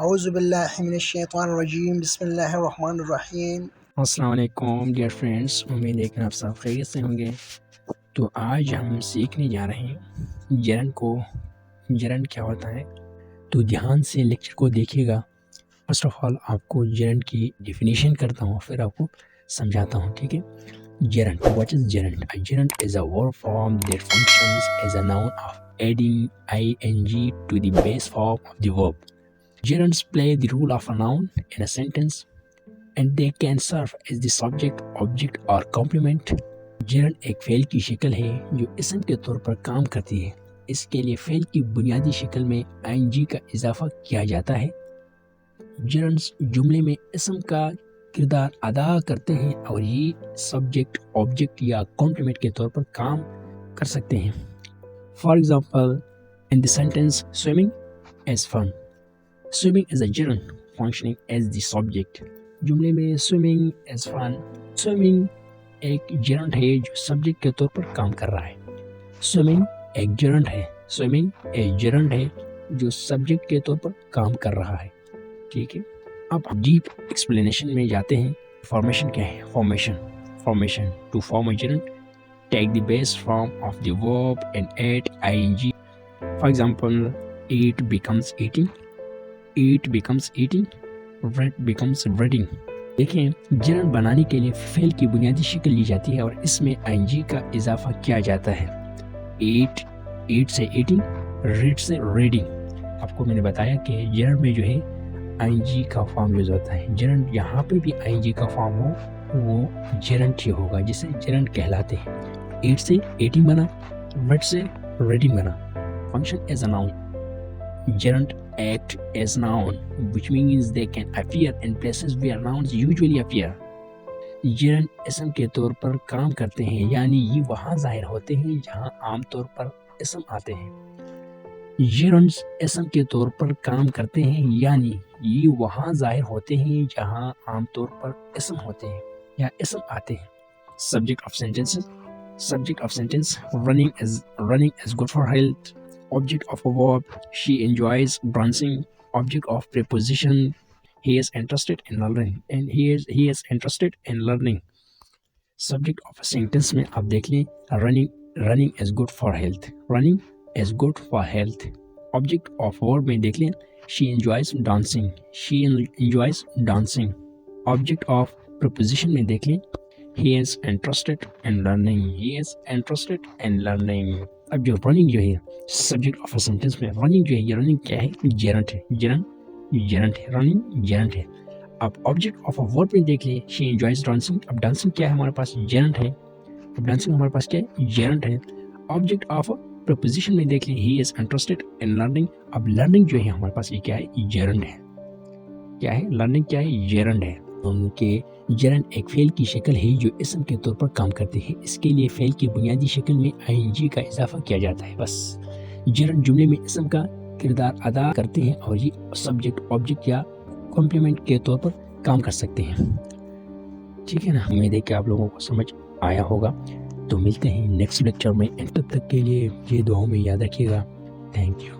اعوذ باللہ من الشیطان الرجیم بسم اللہ الرحمن الرحیم۔ السلام علیکم ڈیئر فرینڈس، امید ہے کہ آپ سب خیریت سے ہوں گے۔ تو آج ہم سیکھنے جا رہے ہیں جرنڈ کیا ہوتا ہے۔ تو دھیان سے لیکچر کو دیکھیے گا۔ فرسٹ آف آل آپ کو جرنڈ کی ڈیفینیشن کرتا ہوں، پھر آپ کو سمجھاتا ہوں، ٹھیک ہے۔ جرنڈ، what is جرنڈ؟ جرنڈ is a verb form that functions as a noun of adding ing to the base form of the verb. Gerunds play the role of a noun in a sentence and they can serve as the subject, object or complement. جرنڈ ایک فعل کی شکل ہے جو اسم کے طور پر کام کرتی ہے۔ اس کے لیے فعل کی بنیادی شکل میں ing کا اضافہ کیا جاتا ہے۔ جرنڈز جملے میں اسم کا کردار ادا کرتے ہیں اور یہ سبجیکٹ، آبجیکٹ یا کمپلیمنٹ کے طور پر کام کر سکتے ہیں۔ For example in the sentence swimming is fun. Swimming is a gerund functioning as the subject. جملے میں swimming is fun. Swimming ایک gerund ہے جو سبجیکٹ کے طور پر کام کر رہا ہے۔ Swimming ایک gerund ہے۔ Swimming ایک gerund ہے جو سبجیکٹ کے طور پر کام کر رہا ہے، ٹھیک ہے۔ اب ڈیپ ایکسپلینیشن میں جاتے ہیں۔ فارمیشن کیا ہے؟ Formation to form a gerund, take the base form of the verb and add ing. For example, eat becomes eating, read becomes reading. دیکھیں، جرنڈ بنانے کے لیے فعل کی بنیادی شکل لی جاتی ہے اور اس میں ing کا اضافہ کیا جاتا ہے۔ eat سے eating، read سے reading۔ آپ کو میں نے بتایا کہ جرنڈ میں جو ہے ing کا فارم یوز ہوتا ہے۔ جرنڈ یہاں پہ بھی ing کا فارم ہو وہ جرنڈ ہی ہوگا، جسے جرنڈ کہلاتے ہیں۔ eat سے eating بنا، read سے reading بنا۔ Function as a noun. Gerund act as noun, which means they can appear in places where nouns usually appear. Gerund اسم کے طور پر کام کرتے ہیں، یعنی یہ وہاں ظاہر ہوتے ہیں جہاں عام طور پر اسم آتے ہیں۔ Gerunds اسم کے طور پر کام کرتے ہیں، یعنی یہ وہاں ظاہر ہوتے ہیں جہاں عام طور پر اسم ہوتے ہیں یا اسم آتے ہیں۔ Subject of sentence running is good for health. Object of a verb, she enjoys dancing. Object of preposition, he is interested in learning, and he is interested in learning. Subject of a sentence میں آپ دیکھ لیں running is good for health. running is good for health. Object of verb میں دیکھ لیں she enjoys dancing. Object of preposition میں دیکھ لیں he is interested in learning. اب جو رننگ جو ہے سبجیکٹ آف اے سینٹینس میں رننگ جو ہے، یہ رننگ کیا ہے؟ جرنڈ ہے۔ رننگ جرنڈ ہے۔ اب آبجیکٹ آف اے ورب میں دیکھ لیں شی انجوائز ڈانسنگ۔ اب ڈانسنگ کیا ہے ہمارے پاس؟ جرنڈ ہے۔ اب ڈانسنگ ہمارے پاس کیا ہے؟ جرنڈ ہے۔ آبجیکٹ آف پریپوزیشن میں دیکھ لیں ہی از انٹرسٹڈ ان لرننگ۔ اب لرننگ جو ہے ہمارے پاس یہ کیا ہے؟ جرنڈ ہے۔ کیا ہے لرننگ؟ کیا ہے؟ جرنڈ ہے۔ ان کے جرنڈ ایک فعل کی شکل ہے جو اسم کے طور پر کام کرتی ہے۔ اس کے لیے فعل کی بنیادی شکل میں ing کا اضافہ کیا جاتا ہے، بس۔ جرنڈ جملے میں اسم کا کردار ادا کرتے ہیں اور یہ سبجیکٹ، آبجیکٹ یا کمپلیمنٹ کے طور پر کام کر سکتے ہیں، ٹھیک ہے نا۔ امید ہے کہ آپ لوگوں کو سمجھ آیا ہوگا۔ تو ملتے ہیں نیکسٹ لیکچر میں، تب تک کے لیے یہ دعاؤں میں یاد رکھیے گا۔ Thank you.